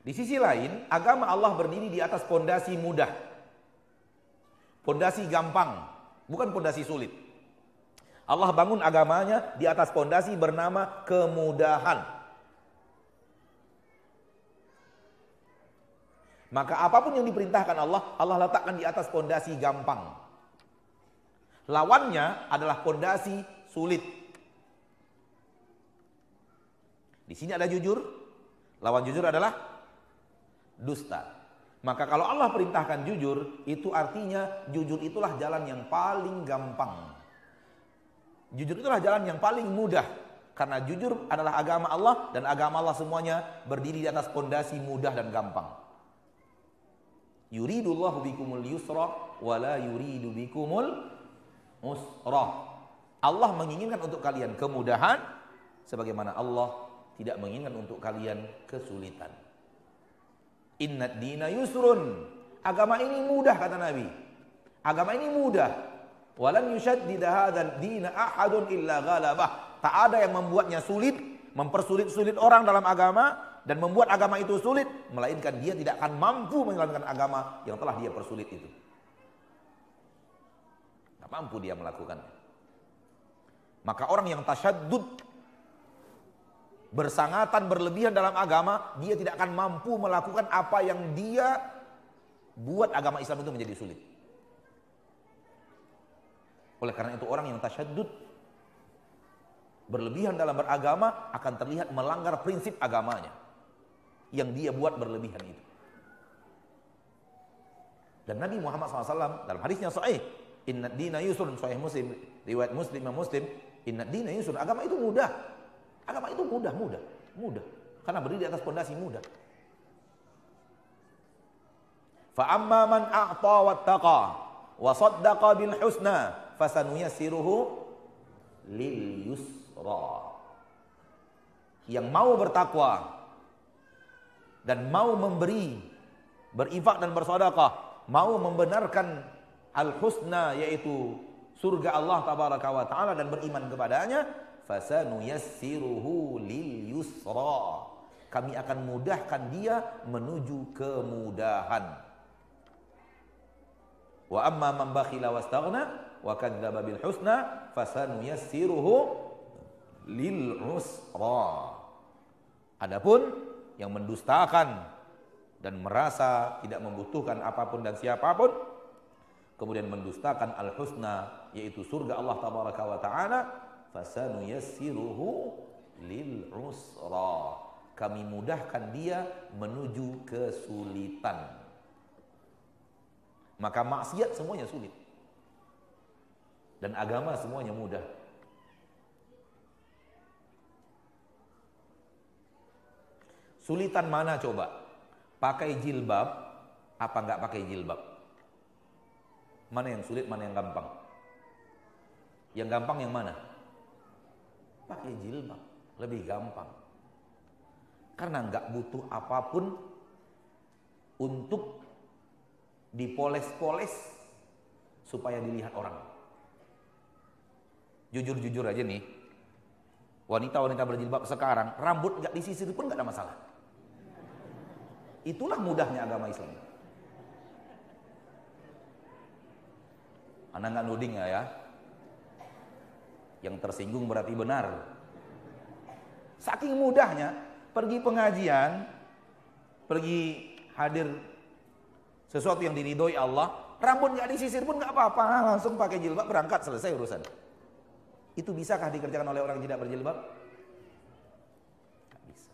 Di sisi lain, agama Allah berdiri di atas pondasi mudah. Pondasi gampang, bukan pondasi sulit. Allah bangun agamanya di atas pondasi bernama kemudahan. Maka apapun yang diperintahkan Allah, Allah letakkan di atas pondasi gampang. Lawannya adalah pondasi sulit. Di sini ada jujur, lawan jujur adalah dusta. Maka kalau Allah perintahkan jujur, itu artinya jujur itulah jalan yang paling gampang. Jujur itulah jalan yang paling mudah. Karena jujur adalah agama Allah, dan agama Allah semuanya berdiri di atas pondasi mudah dan gampang. Yuridullahu bikumul yusra wa la yuridu bikumul usra. Allah menginginkan untuk kalian kemudahan, sebagaimana Allah tidak menginginkan untuk kalian kesulitan. Innad dina yusrun. Agama ini mudah, kata Nabi. Agama ini mudah. Walan yushaddida hadzal dina ahadun illa ghalabah. Tak ada yang membuatnya sulit, mempersulit-sulit orang dalam agama dan membuat agama itu sulit, melainkan dia tidak akan mampu menjalankan agama yang telah dia persulit itu. Tak mampu dia melakukannya. Maka orang yang tasyaddud, bersangatan, berlebihan dalam agama, dia tidak akan mampu melakukan apa yang dia buat agama Islam itu menjadi sulit. Oleh karena itu orang yang tasyaddud, berlebihan dalam beragama, akan terlihat melanggar prinsip agamanya yang dia buat berlebihan itu. Dan Nabi Muhammad SAW dalam hadisnya sahih, inna dina yusrun, sahih Muslim, riwayat Muslim, inna dina yusrun, agama itu mudah. Agama itu mudah. Karena berdiri di atas pondasi mudah. Fa amma man a'ta wattaqa wa saddaqa bil husna fasanuyassiruhu lil yusra. Yang mau bertakwa dan mau memberi, berinfak dan bersedekah, mau membenarkan al-husna, yaitu surga Allah tabaraka wa taala, dan beriman kepadanya, fasanuyassiruhu lil yusra. Kami akan mudahkan dia menuju kemudahan. Wa amma man bakhila wastaghna wa kadzdzaba bil husna fasanuyassiruhu lil usra. Adapun yang mendustakan dan merasa tidak membutuhkan apapun dan siapapun, kemudian mendustakan al-husna, yaitu surga Allah tabaraka wa taala, fasanuyassiruhu lil usra. Kami mudahkan dia menuju kesulitan. Maka maksiat semuanya sulit, dan agama semuanya mudah. Sulitan mana coba? Pakai jilbab apa enggak pakai jilbab? Mana yang sulit, mana yang gampang? Yang gampang yang mana? Pakai jilbab, lebih gampang. Karena enggak butuh apapun untuk dipoles-poles supaya dilihat orang. Jujur-jujur aja nih, wanita-wanita berjilbab sekarang, rambut enggak disisir pun enggak ada masalah. Itulah mudahnya agama Islam. Anda nggak nuding ya? Yang tersinggung berarti benar. Saking mudahnya, pergi pengajian, pergi hadir sesuatu yang diridhoi Allah, rambut nggak disisir pun nggak apa-apa, langsung pakai jilbab berangkat, selesai urusan. Itu bisakah dikerjakan oleh orang yang tidak berjilbab? Nggak bisa.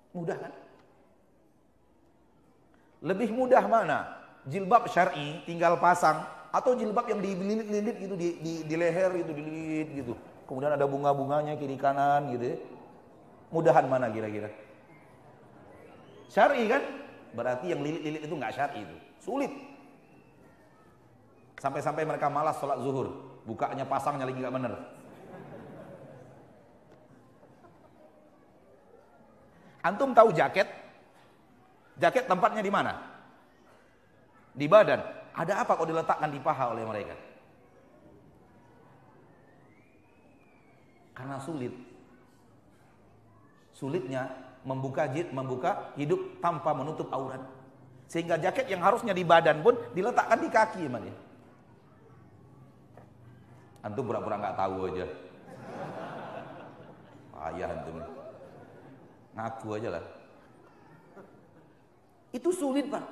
Mudah kan? Lebih mudah mana? Jilbab syar'i tinggal pasang, atau jilbab yang dililit-lilit gitu di leher itu dililit gitu. Kemudian ada bunga-bunganya kiri kanan gitu ya. Mudahan mana kira-kira? Syar'i kan? Berarti yang lilit-lilit itu enggak syar'i itu. Sulit. Sampai-sampai mereka malas sholat zuhur, bukanya pasangnya lagi enggak benar. Antum tahu jaket? Jaket tempatnya di mana? Di badan. Ada apa kok diletakkan di paha oleh mereka? Karena sulit. sulitnya membuka hidup tanpa menutup aurat. Sehingga jaket yang harusnya di badan pun diletakkan di kaki emang dia. Antum pura-pura nggak tahu aja. Ayah antum. Ngaku aja lah. Itu sulit, Pak.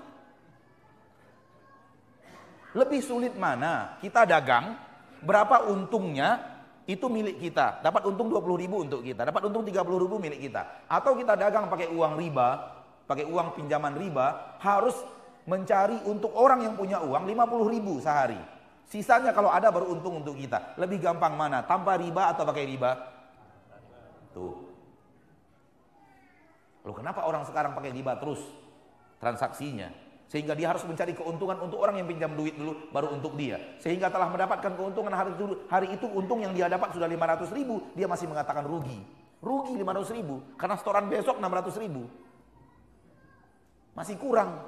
Lebih sulit mana? Kita dagang, berapa untungnya itu milik kita. Dapat untung 20.000 untuk kita, dapat untung 30.000 milik kita. Atau kita dagang pakai uang riba, pakai uang pinjaman riba, harus mencari untuk orang yang punya uang 50.000 sehari. Sisanya kalau ada baru untung untuk kita. Lebih gampang mana? Tanpa riba atau pakai riba? Tuh. Loh, kenapa orang sekarang pakai riba terus transaksinya? Sehingga dia harus mencari keuntungan untuk orang yang pinjam duit dulu baru untuk dia. Sehingga telah mendapatkan keuntungan hari itu untung yang dia dapat sudah 500.000, dia masih mengatakan rugi. Rugi 500.000 karena setoran besok 600.000. Masih kurang.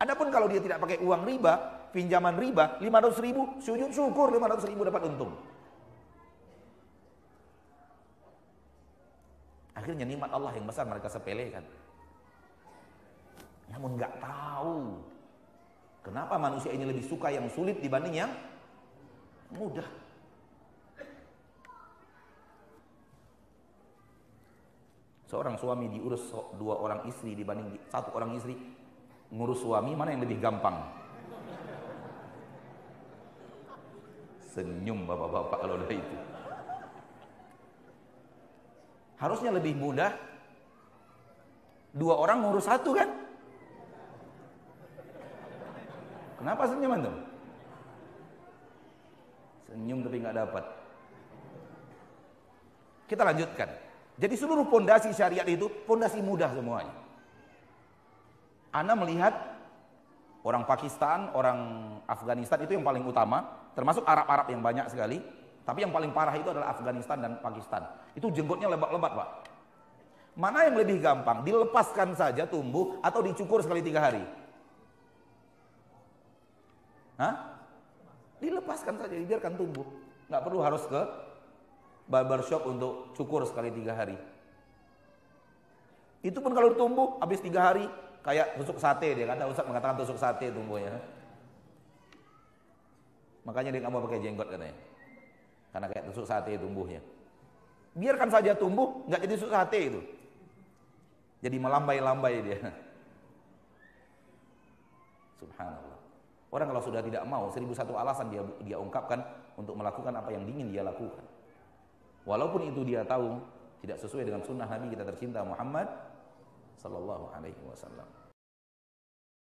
Adapun kalau dia tidak pakai uang riba, pinjaman riba, 500.000, sujud syukur 500.000 dapat untung. Akhirnya nikmat Allah yang besar mereka sepelekan. Namun nggak tahu kenapa manusia ini lebih suka yang sulit dibanding yang mudah. Seorang suami diurus 2 orang istri dibanding 1 orang istri ngurus suami, mana yang lebih gampang? Senyum bapak-bapak kalau udah itu. Harusnya lebih mudah 2 orang ngurus 1 kan? Kenapa senyum antum? Senyum tapi nggak dapat. Kita lanjutkan. Jadi seluruh pondasi syariat itu pondasi mudah semuanya. Ana melihat orang Pakistan, orang Afghanistan itu yang paling utama, termasuk Arab-Arab yang banyak sekali. Tapi yang paling parah itu adalah Afghanistan dan Pakistan. Itu jenggotnya lebat-lebat, Pak. Mana yang lebih gampang? Dilepaskan saja tumbuh atau dicukur sekali 3 hari? Hah? Dilepaskan saja, dibiarkan tumbuh. Nggak perlu harus ke barbershop untuk cukur sekali 3 hari. Itu pun kalau tumbuh, habis 3 hari, kayak tusuk sate dia. Kata Ustaz mengatakan tusuk sate tumbuhnya. Makanya dia nggak mau pakai jenggot katanya. Karena kayak tusuk sate tumbuhnya. Biarkan saja tumbuh, nggak jadi tusuk sate itu. Jadi melambai-lambai dia. Subhanallah. Orang kalau sudah tidak mau, 1001 alasan dia ungkapkan untuk melakukan apa yang ingin dia lakukan. Walaupun itu dia tahu tidak sesuai dengan sunnah Nabi kita tercinta Muhammad sallallahu alaihi wasallam.